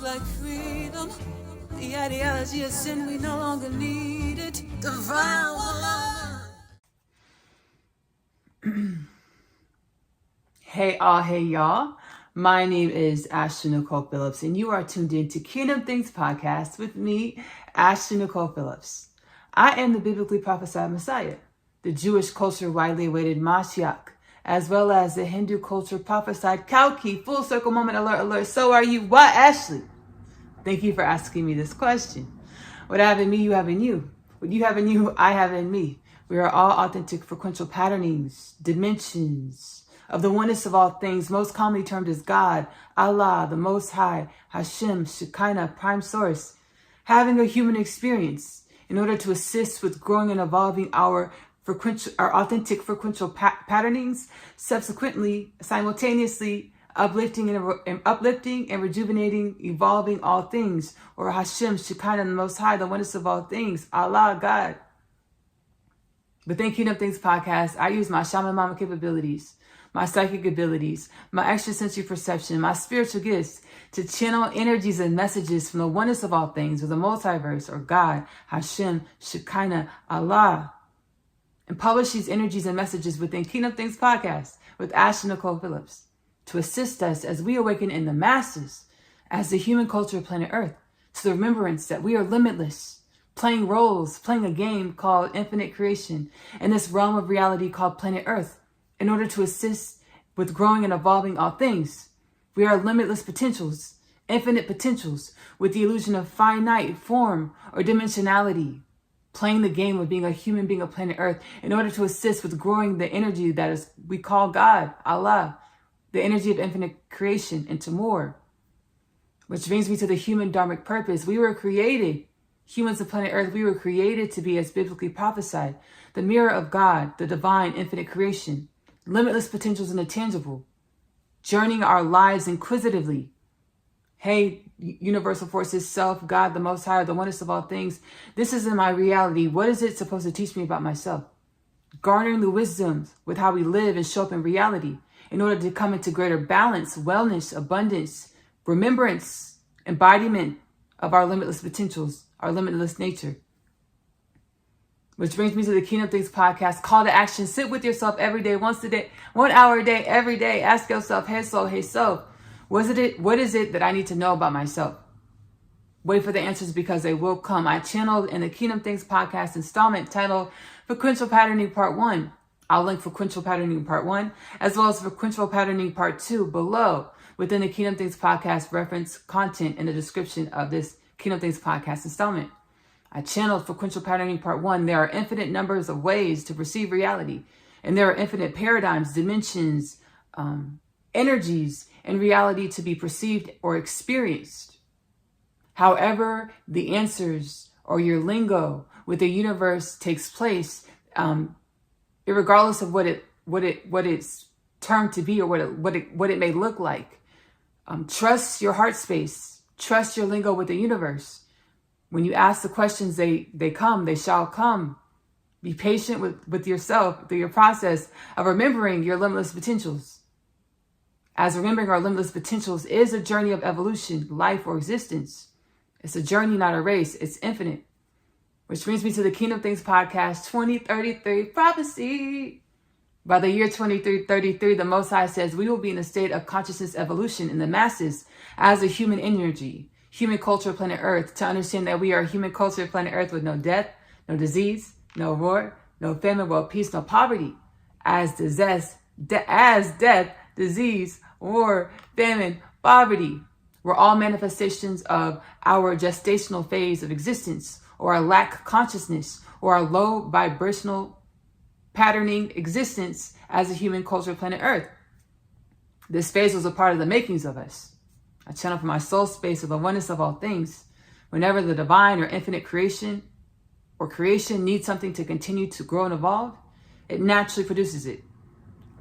feels like freedom. The ideology of sin, we no longer need it. Divine love. Hey all, hey y'all. My name is Ashley-Nicole Phillips, and you are tuned in to Kingdom Things Podcast with me, Ashley-Nicole Phillips. I am the biblically prophesied Messiah, the Jewish culture widely awaited Mashiach, as well as the Hindu culture prophesied Kalki. Full circle moment alert, alert. So are you. What, Ashley? Thank you for asking me this question. What I have in me, you have in you. What you have in you, I have in me. We are all authentic frequential patternings, dimensions of the oneness of all things, most commonly termed as God, Allah, the Most High, Hashem, Shekinah, Prime Source, having a human experience in order to assist with growing and evolving our authentic frequential patternings, subsequently, simultaneously, uplifting and rejuvenating, evolving all things, or Hashem, Shekinah, the Most High, the oneness of all things, Allah, God. Within Kingdom Things Podcast, I use my shaman mama capabilities, my psychic abilities, my extrasensory perception, my spiritual gifts to channel energies and messages from the oneness of all things, or the multiverse, or God, Hashem, Shekinah, Allah, and publish these energies and messages within Kingdom Things Podcast with Ashley-Nicole Phillips to assist us as we awaken in the masses as the human culture of planet Earth to the remembrance that we are limitless, playing roles, playing a game called infinite creation in this realm of reality called planet Earth, in order to assist with growing and evolving all things. We are limitless potentials, infinite potentials, with the illusion of finite form or dimensionality, playing the game of being a human being of planet Earth in order to assist with growing the energy that is we call God, Allah, the energy of infinite creation, into more. Which brings me to the human dharmic purpose. We were created, humans of planet Earth, we were created to be, as biblically prophesied, the mirror of God, the divine infinite creation, limitless potentials in the tangible, journeying our lives inquisitively. Hey, universal forces, self, God, the Most High, the oneness of all things. This is in my reality. What is it supposed to teach me about myself? Garnering the wisdoms with how we live and show up in reality in order to come into greater balance, wellness, abundance, remembrance, embodiment of our limitless potentials, our limitless nature. Which brings me to the Kingdom Things Podcast, call to action. Sit with yourself every day, once a day, 1 hour a day, every day. Ask yourself, hey soul, what is it that I need to know about myself? Wait for the answers because they will come. I channeled in the Kingdom Things Podcast installment titled Frequential Patterning Part 1. I'll link Frequential Patterning Part 1 as well as Frequential Patterning Part 2 below within the Kingdom Things Podcast reference content in the description of this Kingdom Things Podcast installment. I channeled Frequential Patterning Part 1. There are infinite numbers of ways to perceive reality. And there are infinite paradigms, dimensions, energies, and reality to be perceived or experienced. However, the answers or your lingo with the universe takes place, regardless of what it's termed to be or what it may look like. Trust your heart space. Trust your lingo with the universe. When you ask the questions, they come, they shall come. Be patient with yourself through your process of remembering your limitless potentials. As remembering our limitless potentials is a journey of evolution, life, or existence. It's a journey, not a race. It's infinite. Which brings me to the Kingdom Things Podcast 2033 Prophecy. By the year 2033, the Most High says we will be in a state of consciousness evolution in the masses as a human energy. Human culture, planet Earth, to understand that we are human culture, planet Earth, with no death, no disease, no war, no famine, world peace, no poverty, as death, disease, war, famine, poverty were all manifestations of our gestational phase of existence, or our lack consciousness, or our low vibrational patterning existence as a human culture, planet Earth. This phase was a part of the makings of us. I channel from my soul space of the oneness of all things. Whenever the divine or infinite creation needs something to continue to grow and evolve, it naturally produces it.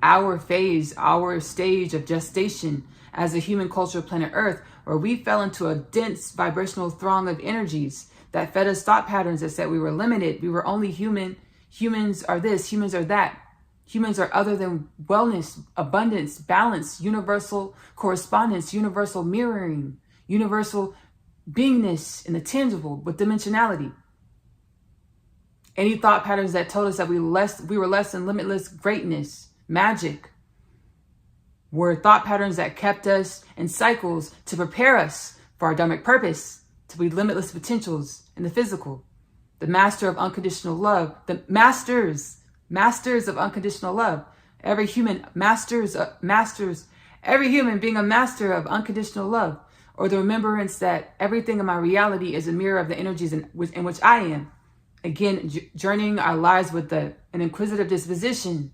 Our phase, our stage of gestation as a human culture of planet Earth, where we fell into a dense vibrational throng of energies that fed us thought patterns that said we were limited, we were only human, humans are this, humans are that. Humans are other than wellness, abundance, balance, universal correspondence, universal mirroring, universal beingness in the tangible with dimensionality. Any thought patterns that told us that we were less than limitless greatness, magic, were thought patterns that kept us in cycles to prepare us for our dharmic purpose, to be limitless potentials in the physical. The master of unconditional love, the masters of unconditional love. Every human every human being a master of unconditional love, or the remembrance that everything in my reality is a mirror of the energies in which I am. Again, journeying our lives with an inquisitive disposition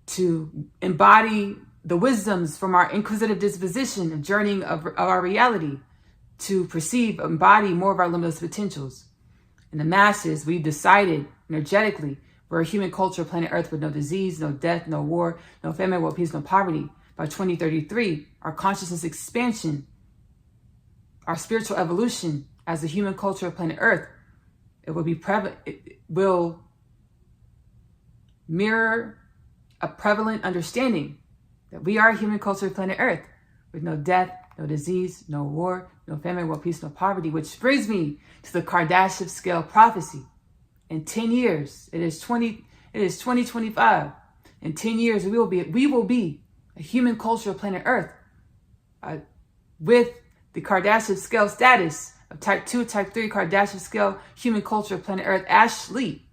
to embody the wisdoms from our inquisitive disposition of journeying of our reality to perceive, embody more of our limitless potentials. In the masses, we've decided energetically we're a human culture, planet Earth, with no disease, no death, no war, no famine, world peace, no poverty. By 2033, our consciousness expansion, our spiritual evolution as a human culture of planet Earth, it will mirror a prevalent understanding that we are a human culture of planet Earth with no death, no disease, no war, no famine, world peace, no poverty, which brings me to the Kardashev scale prophecy. In 10 years, it is 2025. In 10 years, we will be a human culture of planet Earth with the Kardashev scale status of type 2, type 3 Kardashev scale human culture of planet Earth. Ashley,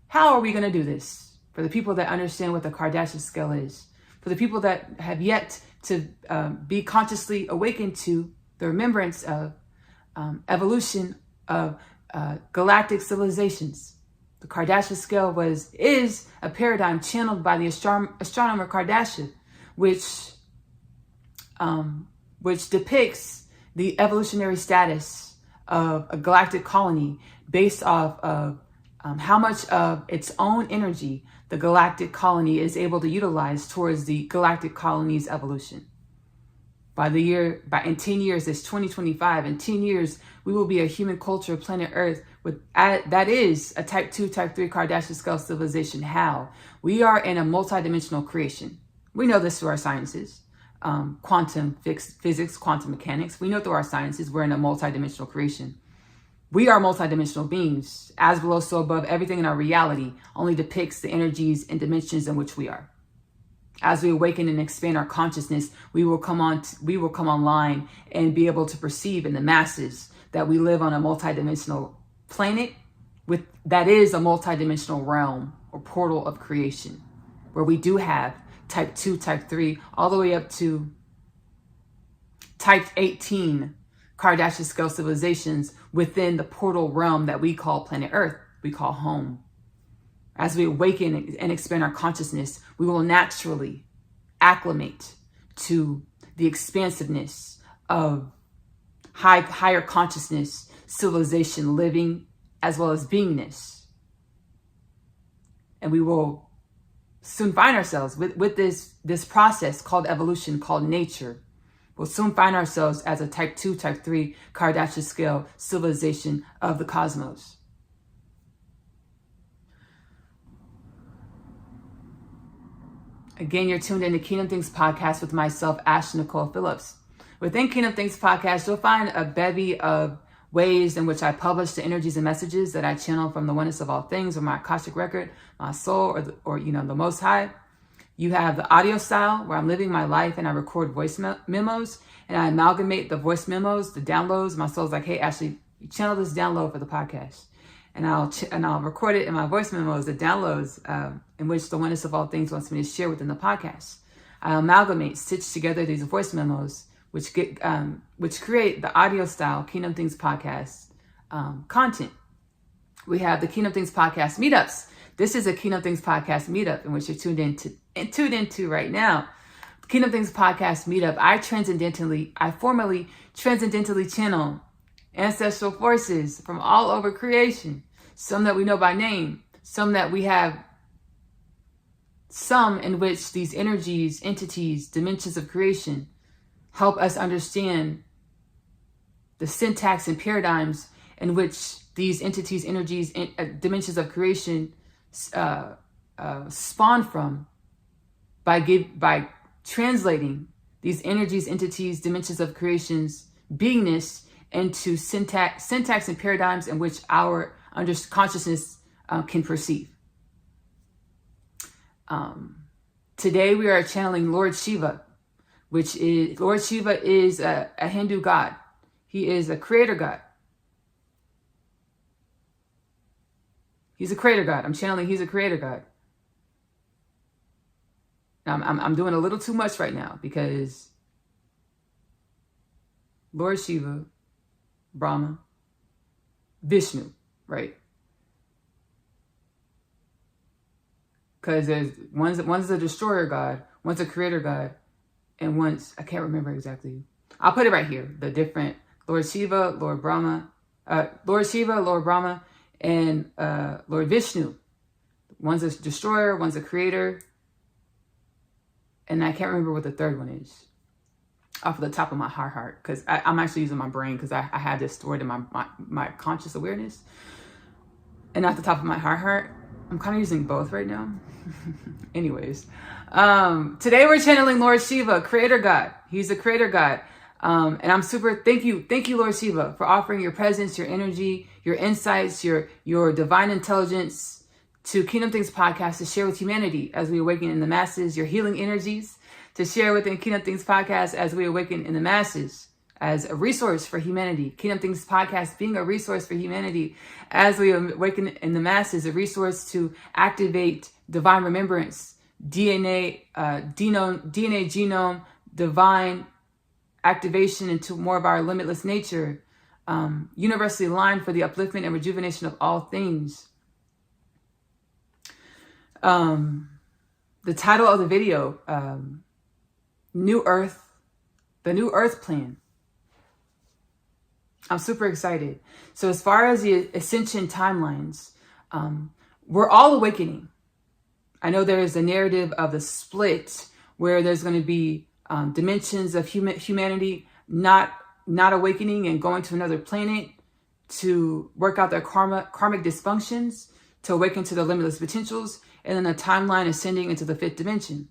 how are we going to do this? For the people that understand what the Kardashev scale is, for the people that have yet to be consciously awakened to the remembrance of evolution of galactic civilizations. The Kardashev scale is a paradigm channeled by the astronomer Kardashev, which depicts the evolutionary status of a galactic colony based off of how much of its own energy the galactic colony is able to utilize towards the galactic colony's evolution. In 10 years, it's 2025. In 10 years, we will be a human culture of planet Earth that is a type 2, type 3 Kardashev scale civilization. How? We are in a multidimensional creation. We know this through our sciences. Quantum physics, quantum mechanics. We know through our sciences we're in a multidimensional creation. We are multidimensional beings. As below, so above. Everything in our reality only depicts the energies and dimensions in which we are. As we awaken and expand our consciousness, we will come online and be able to perceive in the masses that we live on a multidimensional planet that is a multidimensional realm or portal of creation, where we do have type 2, type 3, all the way up to type 18 Kardashev scale civilizations within the portal realm that we call planet Earth, we call home. As we awaken and expand our consciousness, we will naturally acclimate to the expansiveness of higher consciousness, civilization, living, as well as beingness. And we will soon find ourselves with this process called evolution, called nature. We'll soon find ourselves as a type 2, type 3 Kardashev scale civilization of the cosmos. Again, you're tuned into Kingdom Things Podcast with myself, Ashley-Nicole Phillips. Within Kingdom Things Podcast, you'll find a bevy of ways in which I publish the energies and messages that I channel from the oneness of all things, or my Akashic record, my soul, or the Most High. You have the audio style where I'm living my life and I record voice memos, and I amalgamate the voice memos, the downloads. My soul's like, hey, Ashley, you channel this download for the podcast. And I'll record it in my voice memos, the downloads in which the oneness of all things wants me to share within the podcast. I amalgamate, stitch together these voice memos, which create the audio style Kingdom Things Podcast content. We have the Kingdom Things Podcast meetups. This is a Kingdom Things Podcast meetup in which you're tuned into right now. Kingdom Things Podcast meetup. I formally transcendentally channel ancestral forces from all over creation. Some that we know by name, some that we have, some in which these energies, entities, dimensions of creation help us understand the syntax and paradigms in which these entities, energies, dimensions of creation spawn from by translating these energies, entities, dimensions of creation's beingness into syntax and paradigms in which our consciousness can perceive. Today we are channeling Lord Shiva, Lord Shiva is a Hindu god. He is a creator god. He's a creator god. I'm channeling, he's a creator god. Now, I'm doing a little too much right now because Lord Shiva, Brahma, Vishnu, right? Because one's a destroyer god, one's a creator god, and one's, I can't remember exactly. I'll put it right here. The different Lord Shiva, Lord Brahma, and Lord Vishnu. One's a destroyer, one's a creator, and I can't remember what the third one is off of the top of my heart, because I'm actually using my brain because I have this stored in my conscious awareness. And off the top of my heart, I'm kind of using both right now. Anyways, today we're channeling Lord Shiva, creator god. He's a creator god. And I'm super, thank you, Lord Shiva, for offering your presence, your energy, your insights, your divine intelligence to Kingdom Things Podcast to share with humanity as we awaken in the masses, your healing energies to share within Kingdom Things Podcast as we awaken in the masses, as a resource for humanity. Kingdom Things Podcast being a resource for humanity as we awaken in the masses, a resource to activate divine remembrance, DNA genome, divine activation into more of our limitless nature, universally aligned for the upliftment and rejuvenation of all things. The title of the video, New Earth, the New Earth Plan. I'm super excited. So as far as the ascension timelines, we're all awakening. I know there is a narrative of the split where there's going to be dimensions of humanity not awakening and going to another planet to work out their karmic dysfunctions, to awaken to their limitless potentials, and then a timeline ascending into the fifth dimension.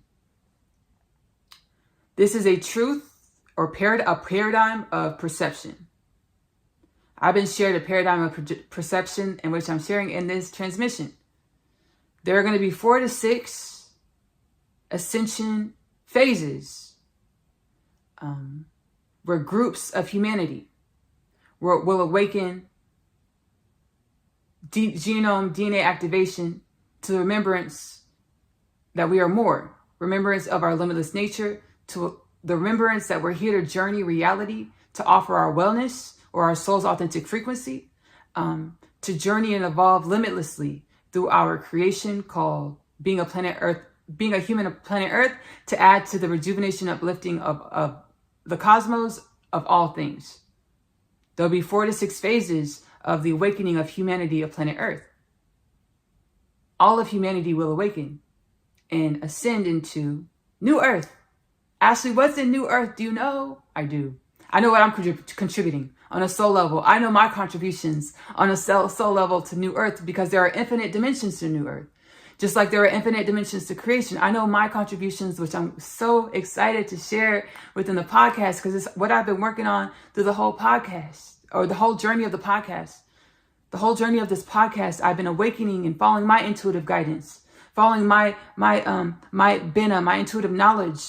This is a truth or a paradigm of perception. I've been shared a paradigm of perception in which I'm sharing in this transmission. There are going to be 4 to 6 ascension phases where groups of humanity will awaken genome DNA activation to the remembrance that we are more, remembrance of our limitless nature, to the remembrance that we're here to journey reality, to offer our wellness or our soul's authentic frequency, to journey and evolve limitlessly through our creation called being a planet Earth, being a human of planet Earth, to add to the rejuvenation, uplifting of the cosmos of all things. There'll be 4 to 6 phases of the awakening of humanity of planet Earth. All of humanity will awaken and ascend into New Earth. Ashley, what's in New Earth? Do you know? I do. I know what I'm contributing on a soul level. I know my contributions on a soul level to New Earth because there are infinite dimensions to New Earth. Just like there are infinite dimensions to creation. I know my contributions, which I'm so excited to share within the podcast because it's what I've been working on through the whole podcast, or the whole journey of the podcast. The whole journey of this podcast, I've been awakening and following my intuitive guidance, following my Bina, my intuitive knowledge,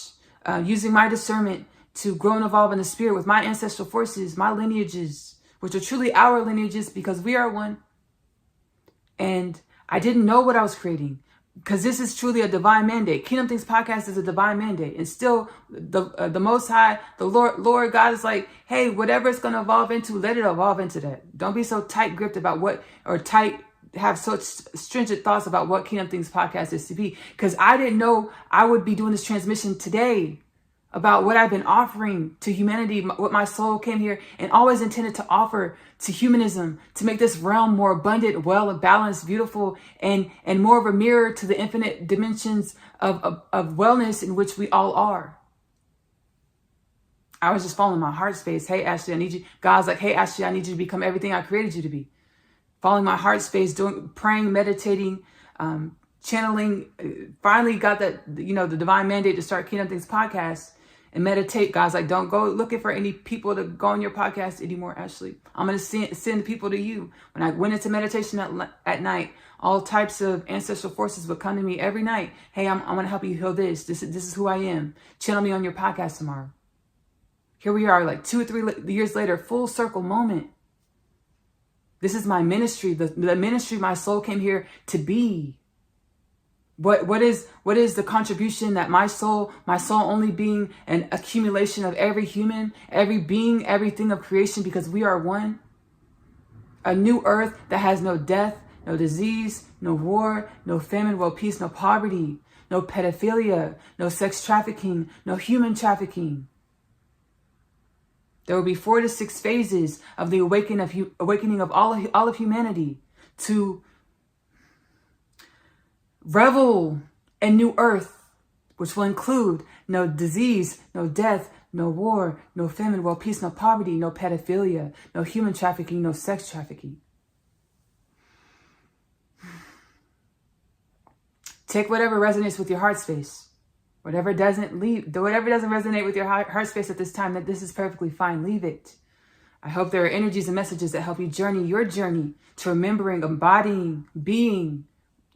using my discernment to grow and evolve in the spirit with my ancestral forces, my lineages, which are truly our lineages because we are one. And I didn't know what I was creating because this is truly a divine mandate. Kingdom Things Podcast is a divine mandate. And still the Most High, the Lord God is like, hey, whatever it's going to evolve into, let it evolve into that. Don't be so tight gripped about have such stringent thoughts about what Kingdom Things Podcast is to be. Because I didn't know I would be doing this transmission today about what I've been offering to humanity, what my soul came here and always intended to offer to humanism, to make this realm more abundant, well balanced, beautiful, and more of a mirror to the infinite dimensions of wellness in which we all are. I was just following my heart space. Hey, Ashley, I need you. God's like, hey, Ashley, I need you to become everything I created you to be. Following my heart space, praying, meditating, channeling, finally got that, the divine mandate to start Kingdom Things Podcast. and meditate. God's like, don't go looking for any people to go on your podcast anymore, Ashley. I'm going to send people to you. When I went into meditation at night, all types of ancestral forces would come to me every night. Hey, I'm going to help you heal this. This is who I am. Channel me on your podcast tomorrow. Here we are, like 2 or 3 years later, full circle moment. This is my ministry, the ministry my soul came here to be. What is the contribution that my soul only being an accumulation of every human, every being, everything of creation, because we are one. A new earth that has no death, no disease, no war, no famine, world peace, no poverty, no pedophilia, no sex trafficking, no human trafficking. There will be 4 to 6 phases of the awakening of all of humanity to revel in new earth, which will include no disease, no death, no war, no famine, world peace, no poverty, no pedophilia, no human trafficking, no sex trafficking. Take whatever resonates with your heart space. Whatever doesn't resonate with your heart space at this time, that this is perfectly fine. Leave it. I hope there are energies and messages that help you journey your journey to remembering, embodying, being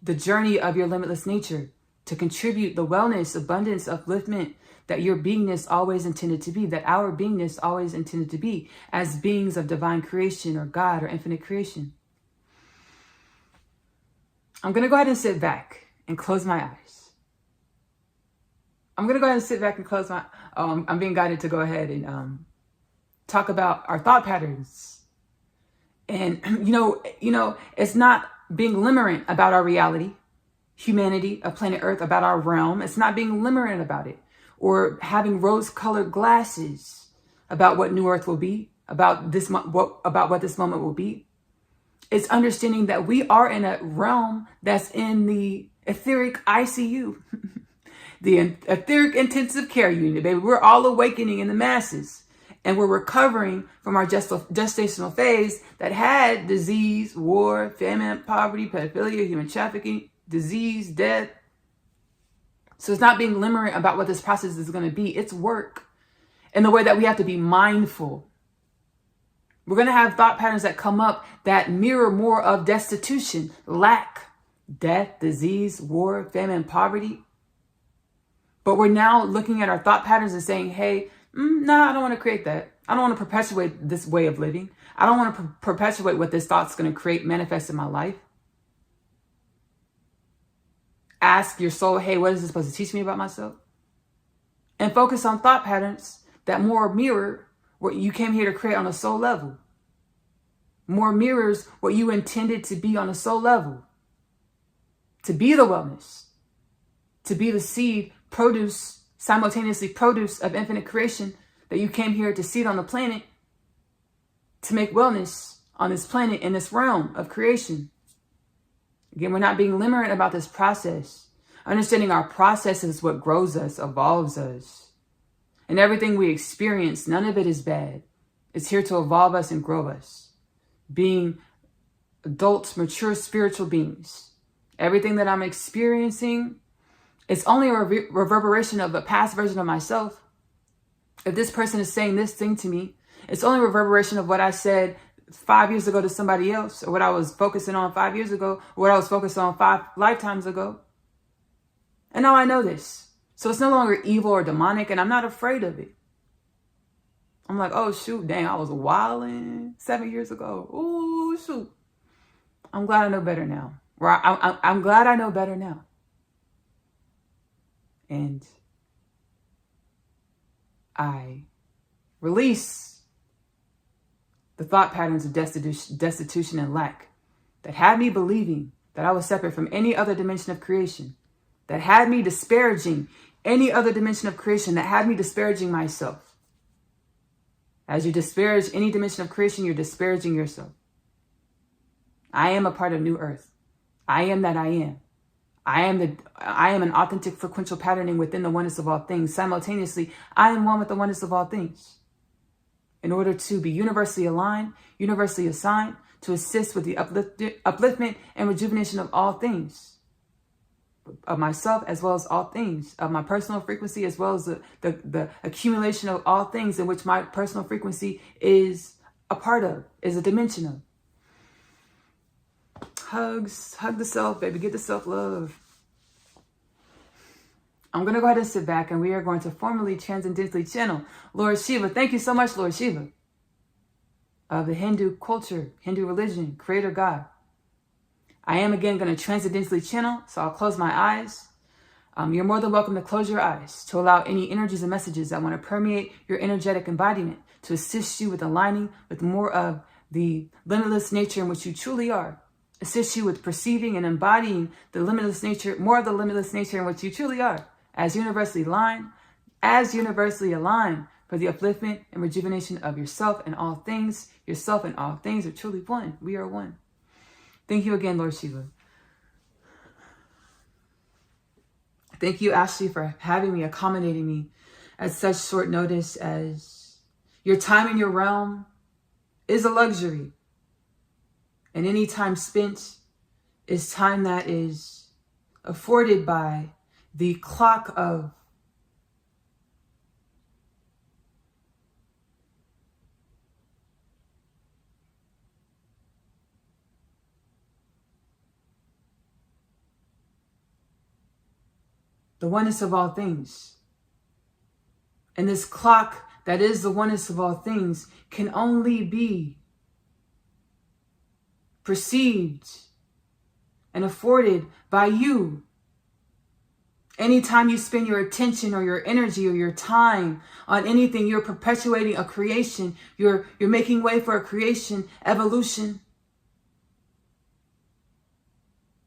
the journey of your limitless nature, to contribute the wellness, abundance, upliftment that your beingness always intended to be, that our beingness always intended to be as beings of divine creation or God or infinite creation. I'm going to go ahead and sit back and close my eyes. I'm being guided to go ahead and talk about our thought patterns. And, it's not being limerent about our reality, humanity, of planet Earth, about our realm. It's not being limerent about it or having rose-colored glasses about what New Earth will be, about what this moment will be. It's understanding that we are in a realm that's in the etheric ICU. The etheric intensive care unit, baby. We're all awakening in the masses. And we're recovering from our gestational phase that had disease, war, famine, poverty, pedophilia, human trafficking, disease, death. So it's not being limerent about what this process is going to be. It's work in the way that we have to be mindful. We're going to have thought patterns that come up that mirror more of destitution, lack, death, disease, war, famine, poverty. But we're now looking at our thought patterns and saying, hey, I don't want to create that. I don't want to perpetuate this way of living. I don't want to perpetuate what this thought's going to create, manifest in my life. Ask your soul, hey, what is this supposed to teach me about myself? And focus on thought patterns that more mirror what you came here to create on a soul level. More mirrors what you intended to be on a soul level. To be the wellness. To be the seed, simultaneously produce of infinite creation that you came here to seed on the planet to make wellness on this planet in this realm of creation. Again, we're not being limerent about this process. Understanding our process is what grows us, evolves us. And everything we experience, none of it is bad. It's here to evolve us and grow us. Being adults, mature spiritual beings. Everything that I'm experiencing, it's only a reverberation of a past version of myself. If this person is saying this thing to me, it's only a reverberation of what I said 5 years ago to somebody else, or what I was focusing on 5 years ago, or what I was focused on 5 lifetimes ago. And now I know this. So it's no longer evil or demonic, and I'm not afraid of it. I'm like, oh, shoot, dang, I was wilding 7 years ago. Ooh, shoot. I'm glad I know better now. I'm glad I know better now. And I release the thought patterns of destitution and lack that had me believing that I was separate from any other dimension of creation, that had me disparaging any other dimension of creation, that had me disparaging myself. As you disparage any dimension of creation, you're disparaging yourself. I am a part of New Earth. I am that I am. I am an authentic frequential patterning within the oneness of all things. Simultaneously, I am one with the oneness of all things. In order to be universally aligned, universally assigned, to assist with the upliftment and rejuvenation of all things. of myself as well as all things, of my personal frequency as well as the accumulation of all things in which my personal frequency is a part of, is a dimension of. Hugs, hug the self, baby, get the self-love. I'm going to go ahead and sit back and we are going to formally transcendentally channel Lord Shiva. Thank you so much, Lord Shiva, of the Hindu culture, Hindu religion, creator God. I am again going to transcendentally channel, so I'll close my eyes. You're more than welcome to close your eyes to allow any energies and messages that want to permeate your energetic embodiment to assist you with aligning with more of the limitless nature in which you truly are. Assist you with perceiving and embodying the limitless nature, more of the limitless nature in which you truly are, as universally aligned for the upliftment and rejuvenation of yourself and all things. Yourself and all things are truly one. We are one. Thank you again, Lord Shiva. Thank you, Ashley, for having me, accommodating me at such short notice, as your time in your realm is a luxury. And any time spent is time that is afforded by the clock of the oneness of all things. And this clock that is the oneness of all things can only be perceived and afforded by you. Anytime you spend your attention or your energy or your time on anything, you're perpetuating a creation. You're making way for a creation, evolution.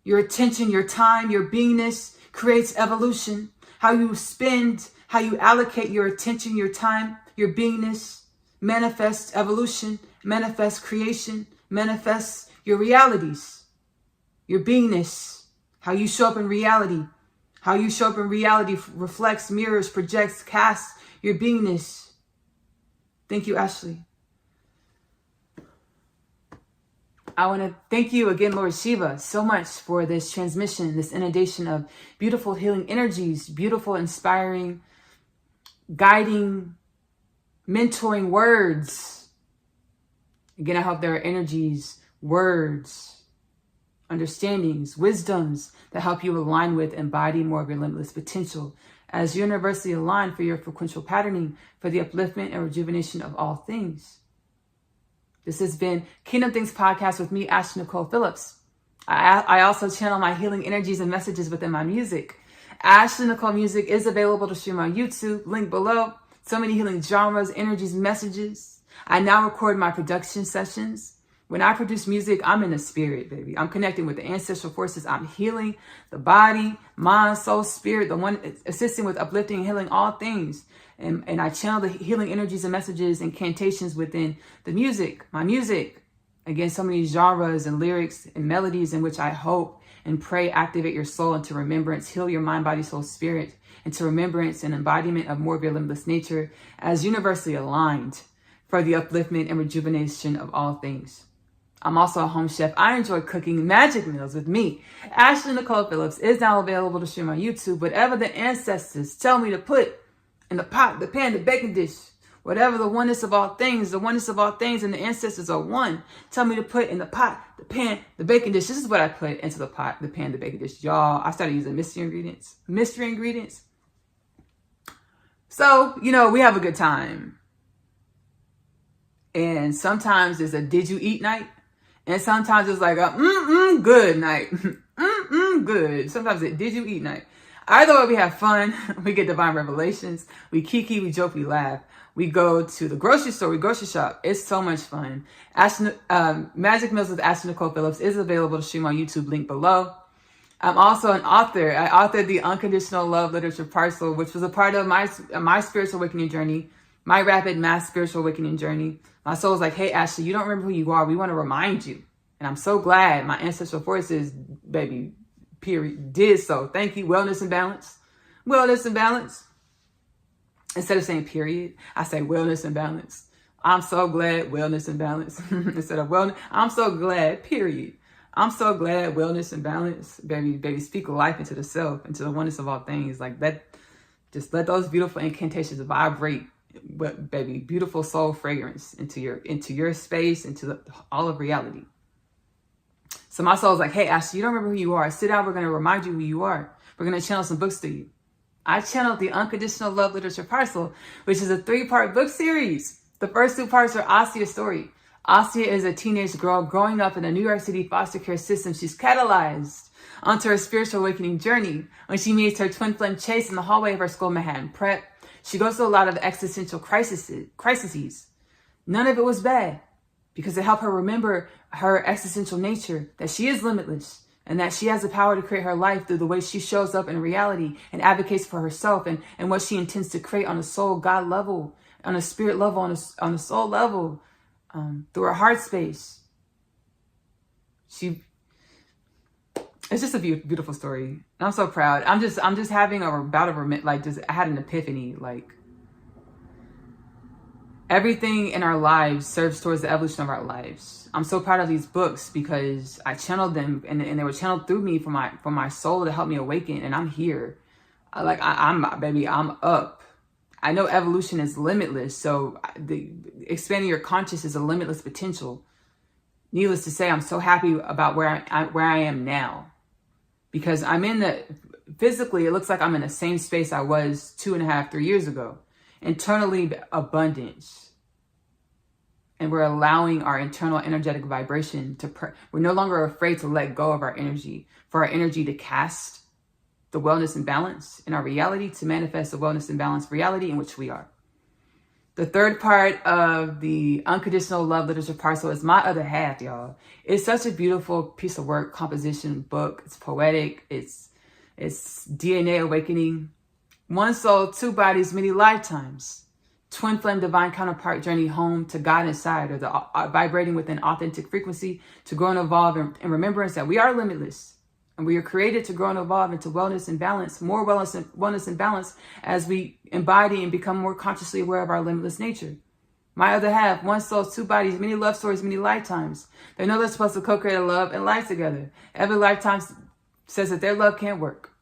Your attention, your time, your beingness creates evolution. How you spend, how you allocate your attention, your time, your beingness manifests evolution, manifests creation, manifests your realities, your beingness, how you show up in reality. How you show up in reality reflects, mirrors, projects, casts your beingness. Thank you, Ashley. I want to thank you again, Lord Shiva, so much for this transmission, this inundation of beautiful healing energies, beautiful, inspiring, guiding, mentoring words. Again, I hope there are energies, words, understandings, wisdoms that help you align with, embody more of your limitless potential as universally aligned for your frequential patterning for the upliftment and rejuvenation of all things. This has been Kingdom Things Podcast with me, Ashley-Nicole Phillips. I also channel my healing energies and messages within my music. Ashley-Nicole Music is available to stream on YouTube, link below. So many healing genres, energies, messages. I now record my production sessions. When I produce music, I'm in the spirit, baby. I'm connecting with the ancestral forces. I'm healing the body, mind, soul, spirit, the one assisting with uplifting and healing all things. And I channel the healing energies and messages and incantations within the music, my music. Again, so many genres and lyrics and melodies in which I hope and pray activate your soul into remembrance, heal your mind, body, soul, spirit, into remembrance and embodiment of more of your limitless nature as universally aligned for the upliftment and rejuvenation of all things. I'm also a home chef. I enjoy cooking magic meals with me. Ashley-Nicole Phillips is now available to stream on YouTube. Whatever the ancestors tell me to put in the pot, the pan, the baking dish, whatever the oneness of all things, and the ancestors are one, tell me to put in the pot, the pan, the baking dish. This is what I put into the pot, the pan, the baking dish. Y'all, I started using mystery ingredients. So, we have a good time. And sometimes it's a did you eat night? And sometimes it's like a good night. Good. Sometimes it's did you eat night? Either way, we have fun. We get divine revelations. We kiki, we joke, we laugh. We go to the grocery store, we grocery shop. It's so much fun. Magic Meals with Ashley-Nicole Phillips is available to stream on YouTube, link below. I'm also an author. I authored the Unconditional Love Literature Parcel, which was a part of my spiritual awakening journey, my rapid mass spiritual awakening journey. My soul was like, hey, Ashley, you don't remember who you are. We want to remind you. And I'm so glad my ancestral forces, baby, period, did so. Thank you. Wellness and balance. Wellness and balance. Instead of saying period, I say wellness and balance. I'm so glad wellness and balance. Instead of wellness, I'm so glad, period. I'm so glad wellness and balance, baby, speak life into the self, into the oneness of all things. Like that, just let those beautiful incantations vibrate, baby, beautiful soul fragrance into your space, into all of reality. So my soul is like, hey, Ashley, you don't remember who you are. Sit down. We're going to remind you who you are. We're going to channel some books to you. I channeled the Unconditional Love Literature Parcel, which is a 3-part book series. The first 2 parts are Asia's story. Asia is a teenage girl growing up in a New York City foster care system. She's catalyzed onto her spiritual awakening journey when she meets her twin flame Chase in the hallway of her school Manhattan Prep. She goes through a lot of existential crises. None of it was bad because it helped her remember her existential nature, that she is limitless and that she has the power to create her life through the way she shows up in reality and advocates for herself and what she intends to create on a soul God level, on a spirit level, on a soul level, through her heart space. It's just a beautiful story. And I'm so proud. I'm just having a bout of I had an epiphany. Like, everything in our lives serves towards the evolution of our lives. I'm so proud of these books because I channeled them and they were channeled through me for my soul to help me awaken. And I'm here. I'm up. I know evolution is limitless. So expanding your conscious is a limitless potential. Needless to say, I'm so happy about where I am now, because physically, it looks like I'm in the same space I was 2.5, 3 years ago. Internally, abundance. And we're allowing our internal energetic vibration we're no longer afraid to let go of our energy, for our energy to cast the wellness and balance in our reality, to manifest the wellness and balance reality in which we are. The 3rd part of the Unconditional Love Literature Parcel is my other half, y'all. It's such a beautiful piece of work, composition, book. It's poetic. It's DNA awakening. 1 soul, 2 bodies, many lifetimes. Twin flame divine counterpart journey home to God inside, or vibrating with an authentic frequency to grow and evolve in remembrance that we are limitless. And we are created to grow and evolve into wellness and balance, more wellness and balance as we embody and become more consciously aware of our limitless nature. My other half, 1 soul, 2 bodies, many love stories, many lifetimes. They know they're supposed to co-create a love and life together. Every lifetime says that their love can't work.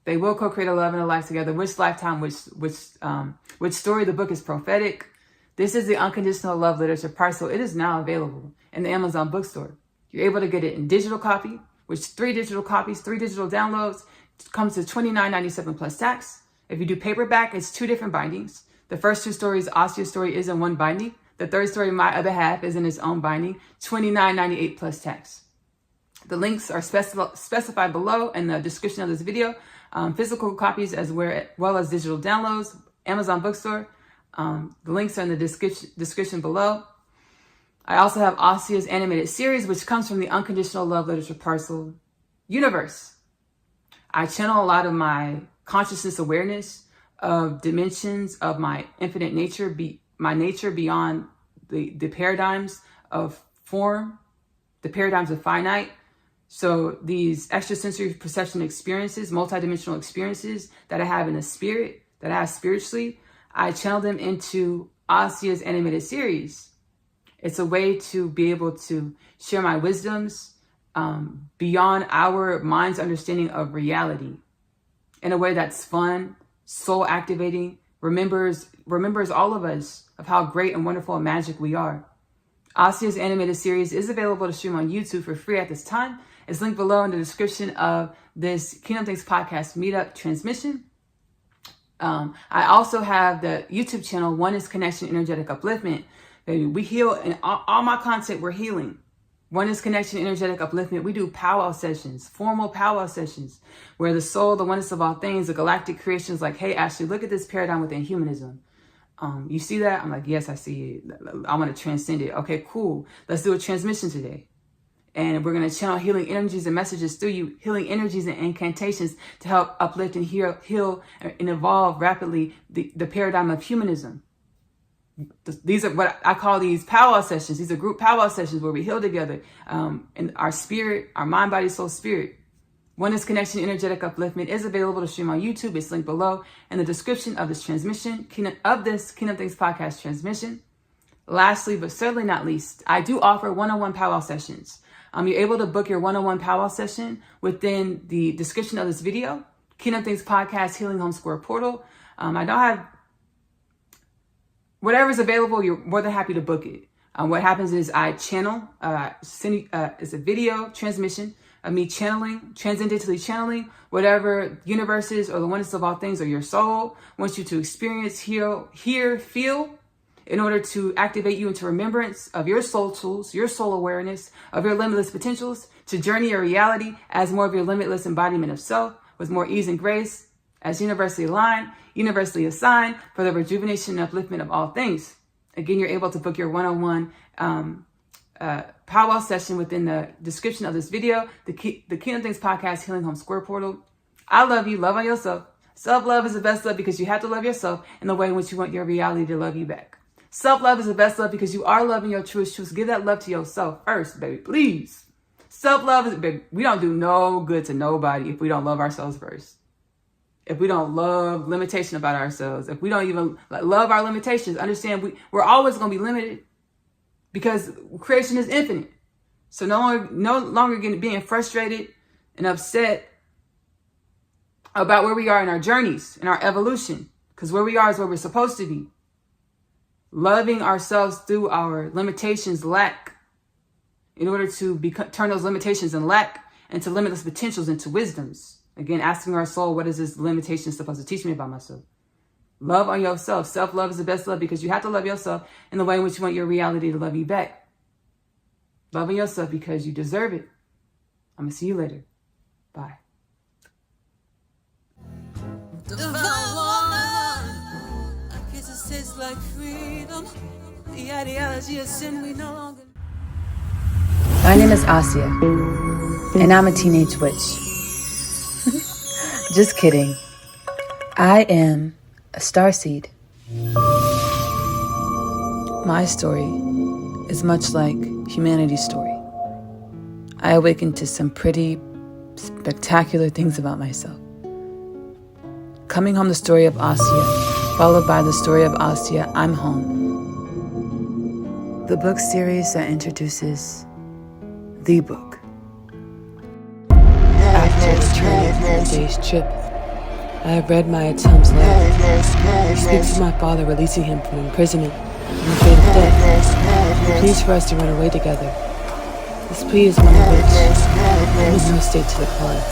They will co-create a love and a life together. Which lifetime, which story? The book is prophetic. This is the Unconditional Love Literature Parcel. It is now available in the Amazon bookstore. You're able to get it in digital copy, which 3 digital copies, 3 digital downloads, comes to $29.97 plus tax. If you do paperback, it's 2 different bindings. The first 2 stories, Asia's story, is in 1 binding. The 3rd story, My Other Half, is in its own binding, $29.98 plus tax. The links are specified below in the description of this video. Physical copies as well as digital downloads, Amazon bookstore. The links are in the description below. I also have Asia's animated series, which comes from the Unconditional Love Literature Parcel universe. I channel a lot of my consciousness awareness of dimensions of my infinite nature, my nature beyond the paradigms of form, the paradigms of finite. So these extrasensory perception experiences, multidimensional experiences that I have in the spirit, that I have spiritually, I channel them into Asia's animated series. It's a way to be able to share my wisdoms beyond our mind's understanding of reality in a way that's fun, soul activating, remembers all of us of how great and wonderful and magic we are. Asia's animated series is available to stream on YouTube for free at this time. It's linked below in the description of this Kingdom Things podcast meetup transmission. I also have the YouTube channel, Oneness Connection Energetic Upliftment. Baby, we heal, and all my content, we're healing. Oneness Connection Energetic Upliftment. We do powwow sessions, formal powwow sessions, where the soul, the oneness of all things, the galactic creations, like, hey, Ashley, look at this paradigm within humanism. You see that? I'm like, yes, I see it. I want to transcend it. Okay, cool. Let's do a transmission today. And we're going to channel healing energies and messages through you, healing energies and incantations to help uplift and heal and evolve rapidly the paradigm of humanism. These are what I call these powwow sessions. These are group powwow sessions where we heal together in our spirit, our mind, body, soul, spirit. Oneness Connection Energetic Upliftment is available to stream on YouTube. It's linked below in the description of this transmission, Kingdom Things podcast transmission. Lastly, but certainly not least, I do offer one-on-one powwow sessions. You're able to book your one-on-one powwow session within the description of this video. Kingdom Things Podcast, Healing Home Square Portal. I don't have whatever's available. You're more than happy to book it. What happens is I channel, it's a video transmission of me channeling, transcendently channeling whatever universes or the oneness of all things or your soul wants you to experience, hear, feel, in order to activate you into remembrance of your soul tools, your soul awareness, of your limitless potentials, to journey your reality as more of your limitless embodiment of self, with more ease and grace, as universally aligned, universally assigned for the rejuvenation and upliftment of all things. Again, you're able to book your one-on-one powwow session within the description of this video, the Kingdom Things Podcast, Healing Home Square Portal. I love you. Love on yourself. Self-love is the best love because you have to love yourself in the way in which you want your reality to love you back. Self-love is the best love because you are loving your truest truths. Give that love to yourself first, baby, please. Self-love is, baby, we don't do no good to nobody if we don't love ourselves first. If we don't love limitation about ourselves, if we don't even love our limitations, understand we're always going to be limited because creation is infinite. So no longer being frustrated and upset about where we are in our journeys, in our evolution, because where we are is where we're supposed to be. Loving ourselves through our limitations, lack, in order to turn those limitations and lack into limitless potentials, into wisdoms. Again, asking our soul, what is this limitation supposed to teach me about myself? Love on yourself. Self-love is the best love because you have to love yourself in the way in which you want your reality to love you back. Loving yourself because you deserve it. I'm going to see you later. Bye. Divine one. I guess it tastes like freedom. The ideology of sin we no longer. My name is Asya, and I'm a teenage witch. Just kidding. I am a starseed. My story is much like humanity's story. I awakened to some pretty spectacular things about myself. Coming home, the story of Asya, followed by the story of Asya, I'm home. The book series that introduces the book. After returning from a day's trip, I have read my Atum's letter. He speaks of my father releasing him from imprisonment and the fate of death. He pleads for us to run away together. This plea is one of which I make no state to decline.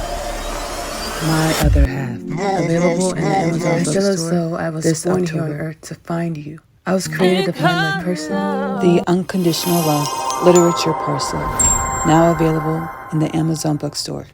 My other half, available in the Amazon bookstore. I feel as though I was born here on Earth to find you. I was created to find my person. The Unconditional Love Literature Parcel, now available in the Amazon bookstore.